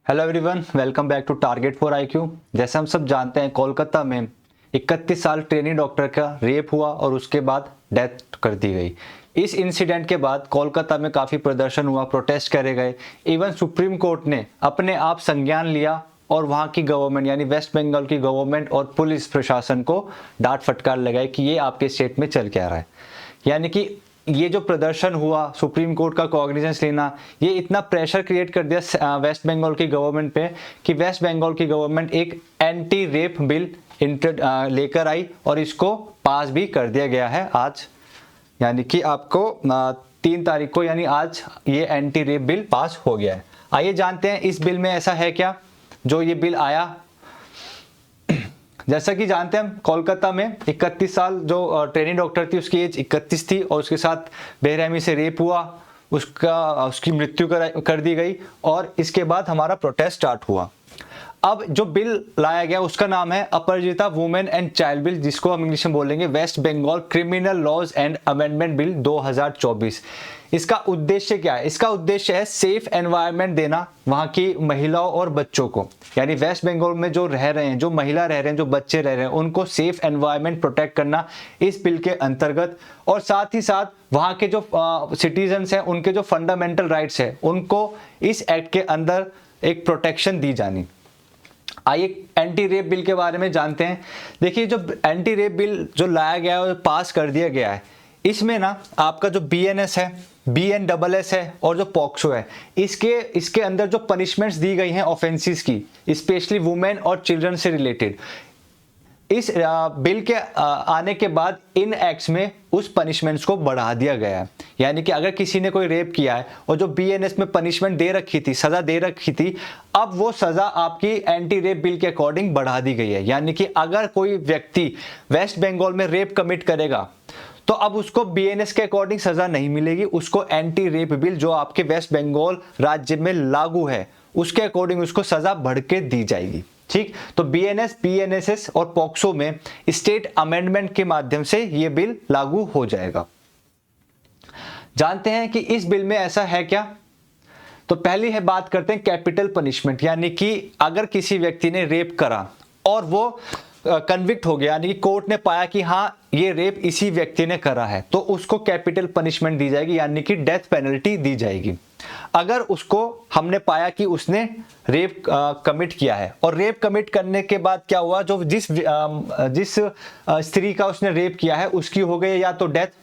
Hello everyone, welcome back to target for IQ. जैसे हम सब जानते हैं, कोलकाता में 31 साल ट्रेनी डॉक्टर का रेप हुआ और उसके बाद डेथ कर दी गई। इस इंसिडेंट के बाद कोलकाता में काफ़ी प्रदर्शन हुआ, प्रोटेस्ट करे गए। इवन सुप्रीम कोर्ट ने अपने आप संज्ञान लिया और वहाँ की गवर्नमेंट यानी वेस्ट बंगाल की गवर्नमेंट और पुलिस प्रशासन को डांट फटकार लगाई कि ये आपके स्टेट में चल क्या रहा है। यानी कि ये जो प्रदर्शन हुआ, सुप्रीम कोर्ट का कॉग्निजेंस लेना, ये इतना प्रेशर क्रिएट कर दिया वेस्ट बंगाल की गवर्नमेंट पे कि वेस्ट बंगाल की गवर्नमेंट एक एंटी रेप बिल लेकर आई और इसको पास भी कर दिया गया है आज। यानी कि आपको 3 तारीख को यानी आज ये एंटी रेप बिल पास हो गया है। आइए जानते हैं इस बिल में ऐसा है क्या जो ये बिल आया। जैसा कि जानते हैं, हम कोलकाता में 31 साल जो ट्रेनी डॉक्टर थी उसकी एज 31 थी और उसके साथ बेरहमी से रेप हुआ, उसकी मृत्यु कर दी गई और इसके बाद हमारा प्रोटेस्ट स्टार्ट हुआ। अब जो बिल लाया गया उसका नाम है Aparajita women and child bill, जिसको हम इंग्लिश में बोलेंगे West Bengal criminal laws and amendment bill 2024। इसका उद्देश्य क्या है? इसका उद्देश्य है सेफ एनवायरनमेंट देना वहाँ की महिलाओं और बच्चों को। यानी वेस्ट बंगाल में जो रह रहे हैं, जो महिला रह रहे हैं, जो बच्चे रह रहे हैं, उनको सेफ एनवायरनमेंट प्रोटेक्ट करना इस बिल के अंतर्गत। और साथ ही साथ वहाँ के जो सिटीजन्स हैं, उनके जो फंडामेंटल राइट्स हैं, उनको इस एक्ट के अंदर एक प्रोटेक्शन दी जानी। आइए एंटी रेप बिल के बारे में जानते हैं। देखिए, जो एंटी रेप बिल जो लाया गया है, पास कर दिया गया है, इसमें ना आपका जो BNS है, BNSS है और जो पॉक्सो है, इसके अंदर जो पनिशमेंट्स दी गई हैं ऑफेंसेस की, स्पेशली वुमेन और चिल्ड्रन से रिलेटेड, इस बिल के आने के बाद इन एक्ट्स में उस पनिशमेंट्स को बढ़ा दिया गया है। यानी कि अगर किसी ने कोई रेप किया है और जो BNS में पनिशमेंट दे रखी थी, सजा दे रखी थी, अब वो सजा आपकी एंटी रेप बिल के अकॉर्डिंग बढ़ा दी गई है। यानी कि अगर कोई व्यक्ति वेस्ट बंगाल में रेप कमिट करेगा तो अब उसको BNS के अकॉर्डिंग सजा नहीं मिलेगी, उसको एंटी रेप बिल जो आपके वेस्ट बंगाल राज्य में लागू है उसके अकॉर्डिंग उसको सजा बढ़ के दी जाएगी। ठीक, तो BNS, BNSS और पॉक्सो में स्टेट अमेंडमेंट के माध्यम से यह बिल लागू हो जाएगा। जानते हैं कि इस बिल में ऐसा है क्या। तो पहली है बात करते हैं कैपिटल पनिशमेंट। यानी कि अगर किसी व्यक्ति ने रेप करा और वो कन्विक्ट हो गया, यानी कि कोर्ट ने पाया कि हाँ ये रेप इसी व्यक्ति ने करा है, तो उसको कैपिटल पनिशमेंट दी जाएगी, यानी कि डेथ पेनल्टी दी जाएगी। अगर उसको हमने पाया कि उसने रेप कमिट किया है और रेप कमिट करने के बाद क्या हुआ, जो जिस स्त्री का उसने रेप किया है उसकी हो गई या तो डेथ,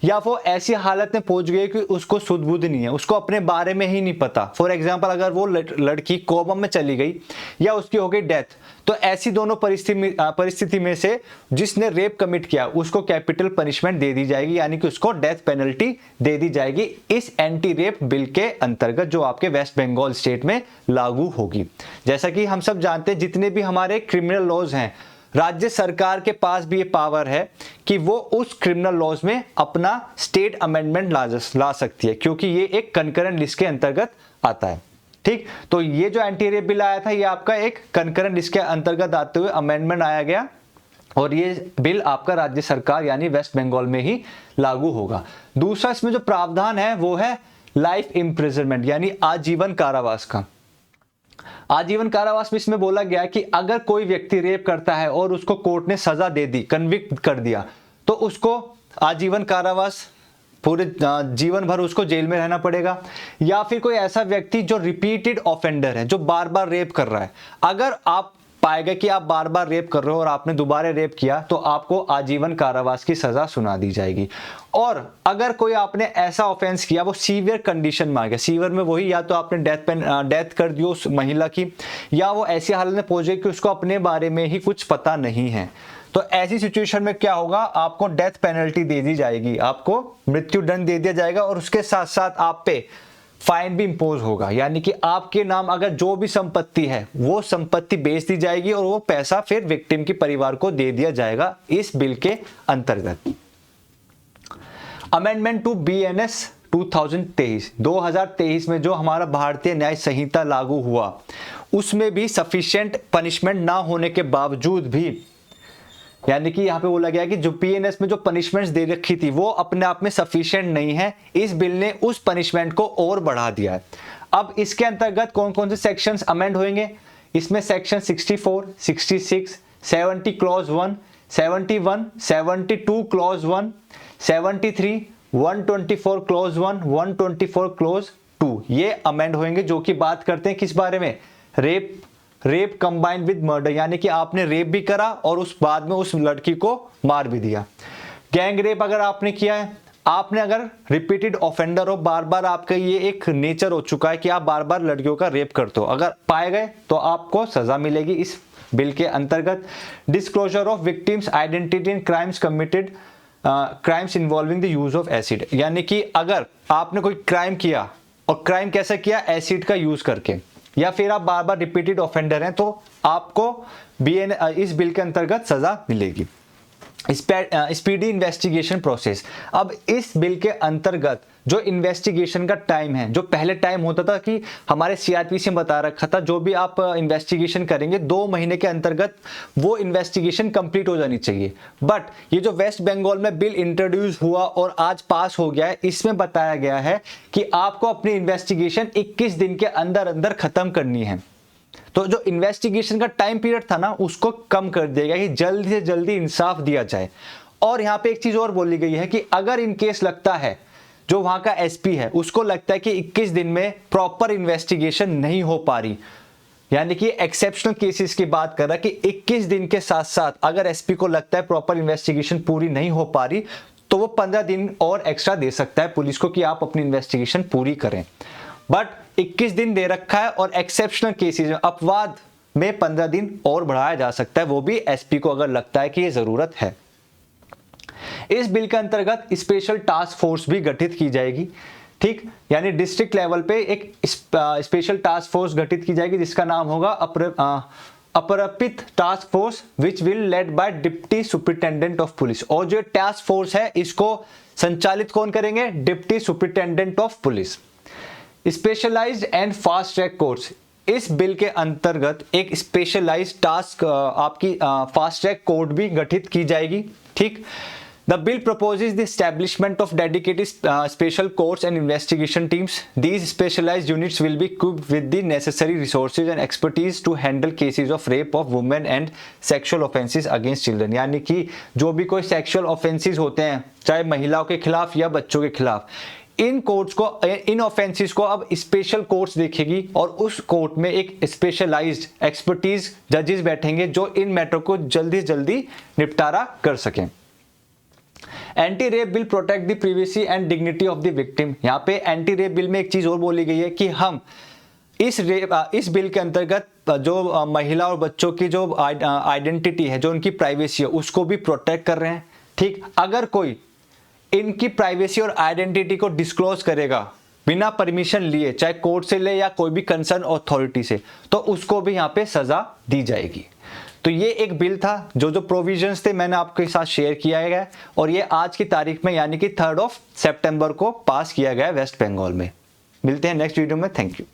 या वो ऐसी हालत में पहुंच गई कि उसको सुध बुध नहीं है, उसको अपने बारे में ही नहीं पता। फॉर एग्जांपल, अगर वो लड़की कोमा में चली गई या उसकी हो गई डेथ, तो ऐसी दोनों परिस्थिति में से जिसने रेप कमिट किया उसको कैपिटल पनिशमेंट दे दी जाएगी, यानी कि उसको डेथ पेनल्टी दे दी जाएगी इस एंटी रेप बिल के अंतर्गत जो आपके वेस्ट बंगाल स्टेट में लागू होगी। जैसा कि हम सब जानते हैं, जितने भी हमारे क्रिमिनल लॉज हैं, राज्य सरकार के पास भी ये पावर है कि वो उस क्रिमिनल लॉज में अपना स्टेट अमेंडमेंट ला सकती है, क्योंकि ये एक कंकरेंट लिस्ट के अंतर्गत आता है। ठीक, तो ये जो एंटी रेप बिल आया था ये आपका एक कंकरेंट लिस्ट के अंतर्गत आते हुए अमेंडमेंट आया गया और ये बिल आपका राज्य सरकार यानी वेस्ट बंगाल में ही लागू होगा। दूसरा इसमें जो प्रावधान है वो है लाइफ इम्प्रिजनमेंट, यानी आजीवन कारावास का। आजीवन कारावास में इसमें बोला गया कि अगर कोई व्यक्ति रेप करता है और उसको कोर्ट ने सजा दे दी, कन्विक्ट कर दिया, तो उसको आजीवन कारावास, पूरे जीवन भर उसको जेल में रहना पड़ेगा। या फिर कोई ऐसा व्यक्ति जो रिपीटेड ऑफेंडर है, जो बार बार रेप कर रहा है, अगर आप पाएगा कि आप बार बार रेप कर रहे हो और आपने दोबारा रेप किया तो आपको आजीवन कारावास की सजा सुना दी जाएगी। और अगर कोई आपने ऐसा ऑफेंस किया, वो सीवियर कंडीशन में आ गया, सीवियर में वही या तो आपने डेथ कर दी उस महिला की, या वो ऐसी हालत में पहुंच गई कि उसको अपने बारे में ही कुछ पता नहीं है, तो ऐसी सिचुएशन में क्या होगा, आपको डेथ पेनल्टी दे दी जाएगी, आपको मृत्यु दंड दे दिया जाएगा और उसके साथ साथ आप पे फाइन भी इंपोज होगा। यानी कि आपके नाम अगर जो भी संपत्ति है वो संपत्ति बेच दी जाएगी और वो पैसा फिर विक्टिम के परिवार को दे दिया जाएगा इस बिल के अंतर्गत। अमेंडमेंट टू BNS 2023 में जो हमारा भारतीय न्याय संहिता लागू हुआ, उसमें भी सफिशिएंट पनिशमेंट ना होने के बावजूद भी, यानी कि यहाँ पे बोला गया कि जो BNS में जो पनिशमेंट्स दे रखी थी वो अपने आप में सफिशिएंट नहीं है, इस बिल ने उस पनिशमेंट को और बढ़ा दिया है। अब इसके अंतर्गत कौन कौन से सेक्शंस अमेंड होंगे, इसमें section 64, 66, 70 clause 1, 71, 72 clause 1, 73, 124 clause 1, 124 clause 2 ये अमेंड होंगे, जो कि बात करते हैं किस बारे में, रेप कंबाइंड विद मर्डर, यानी कि आपने रेप भी करा और उस बाद में उस लड़की को मार भी दिया। गैंग रेप अगर आपने किया है, आपने अगर रिपीटेड ऑफेंडर हो, बार बार आपका ये एक नेचर हो चुका है कि आप बार बार लड़कियों का रेप करते हो, अगर पाए गए तो आपको सजा मिलेगी इस बिल के अंतर्गत। Disclosure of victims identity in crimes committed, crimes involving the use of acid, यानी कि अगर आपने कोई क्राइम किया और क्राइम कैसे किया, एसिड का यूज करके, या फिर आप बार बार रिपीटेड ऑफेंडर हैं, तो आपको इस बिल के अंतर्गत सजा मिलेगी। स्पीडी इन्वेस्टिगेशन प्रोसेस, अब इस बिल के अंतर्गत जो इन्वेस्टिगेशन का टाइम है, जो पहले टाइम होता था कि हमारे सीआरपीसी में बता रखा था जो भी आप इन्वेस्टिगेशन करेंगे 2 महीने के अंतर्गत वो इन्वेस्टिगेशन कंप्लीट हो जानी चाहिए, बट ये जो वेस्ट बंगाल में बिल इंट्रोड्यूस हुआ और आज पास हो गया है, इसमें बताया गया है कि आपको अपनी इन्वेस्टिगेशन 21 दिन के अंदर अंदर खत्म करनी है। तो जो इन्वेस्टिगेशन का टाइम पीरियड था ना, उसको कम कर दिया गया कि जल्दी से जल्दी इंसाफ दिया जाए। और यहाँ पे एक चीज और बोली गई है कि अगर इन केस लगता है, जो वहां का एसपी है उसको लगता है कि 21 दिन में प्रॉपर इन्वेस्टिगेशन नहीं हो पा रही, यानी कि एक्सेप्शनल केसेस की बात कर रहा है कि 21 दिन के साथ साथ अगर एसपी को लगता है प्रॉपर इन्वेस्टिगेशन पूरी नहीं हो पा रही, तो वो 15 दिन और एक्स्ट्रा दे सकता है पुलिस को कि आप अपनी इन्वेस्टिगेशन पूरी करें। बट 21 दिन दे रखा है और एक्सेप्शनल केसेस में अपवाद में 15 दिन और बढ़ाया जा सकता है, वो भी एसपी को अगर लगता है कि ये जरूरत है। इस बिल के अंतर्गत स्पेशल टास्क फोर्स भी गठित की जाएगी, ठीक, यानी डिस्ट्रिक्ट लेवल पे एक स्पेशल टास्क फोर्स गठित की जाएगी जिसका नाम होगा Aparajita task force which will led by deputy superintendent of police. और जो टास्क फोर्स है इसको संचालित कौन करेंगे, deputy superintendent of police. Specialised and fast track courts, इस बिल के अंतर्गत एक स्पेशलाइज्ड टास्क आपकी फास्ट ट्रैक कोर्ट भी गठित की जाएगी, ठीक। The bill proposes the establishment of dedicated special courts and investigation teams. These specialized units will be equipped with the necessary resources and expertise to handle cases of rape of women and sexual offences against children. यानी कि जो भी कोई sexual offences होते हैं, चाहे महिलाओं के खिलाफ या बच्चों के खिलाफ, इन कोर्ट्स को, इन ऑफेंसेस को अब स्पेशल कोर्ट्स देखेगी और उस कोर्ट में एक स्पेशलाइज्ड एक्सपर्टीज जजेस बैठेंगे जो इन मैटर को जल्दी जल्दी निपटारा कर सकें। Anti rape bill protect the privacy and dignity of the victim, यहाँ पे एंटी रेप बिल में एक चीज और बोली गई है कि हम इस बिल के अंतर्गत जो महिला और बच्चों की जो आइडेंटिटी है, जो उनकी प्राइवेसी है, उसको भी प्रोटेक्ट कर रहे हैं, ठीक। अगर कोई इनकी प्राइवेसी और आइडेंटिटी को डिस्क्लोज करेगा बिना परमिशन लिए, चाहे कोर्ट से ले या कोई भी कंसर्न अथॉरिटी से, तो उसको भी यहाँ पे सजा दी जाएगी। तो ये एक बिल था, जो प्रोविजंस थे मैंने आपके साथ शेयर किया है और ये आज की तारीख में यानी कि 3 सितंबर को पास किया गया वेस्ट बंगाल में। मिलते हैं नेक्स्ट वीडियो में, थैंक यू।